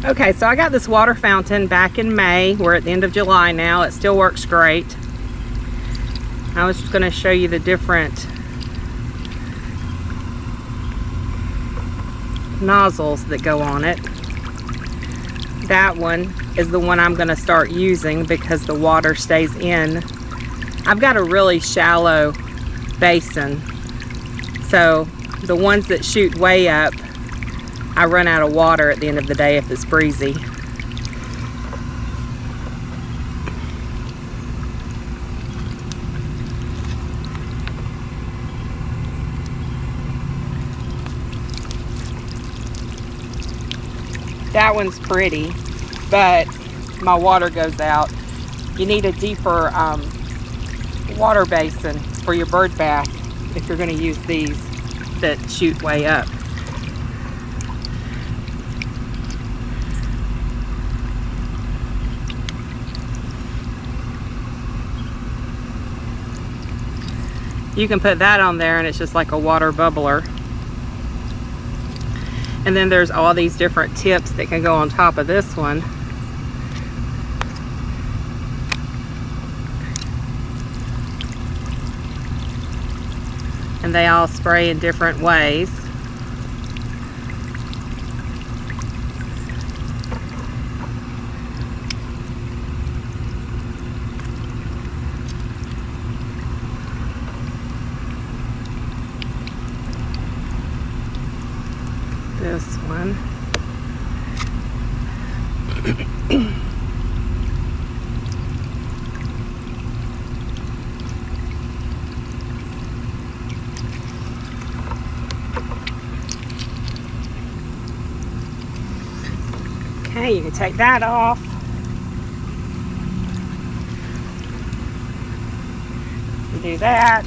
Okay, so I got this water fountain back in May. We're at the end of July now. It still works great. I was just going to show you the different nozzles that go on it. That one is the one I'm going to start using because the water stays in. I've got a really shallow basin, so the ones that shoot way up, I run out of water at the end of the day if it's breezy. That one's pretty, but my water goes out. You need a deeper water basin for your bird bath if you're going to use these that shoot way up. You can put that on there and it's just like a water bubbler. And then there's all these different tips that can go on top of this one. And they all spray in different ways. This one. Okay, you can take that off. You do that.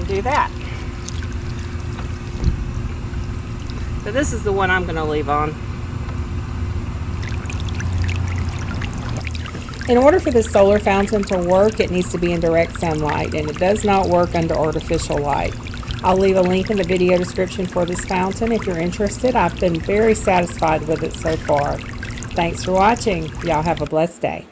Do that. So this is the one I'm going to leave on. In order for this solar fountain to work, it needs to be in direct sunlight, and it does not work under artificial light. I'll leave a link in the video description for this fountain if you're interested. I've been very satisfied with it so far. Thanks for watching. Y'all have a blessed day.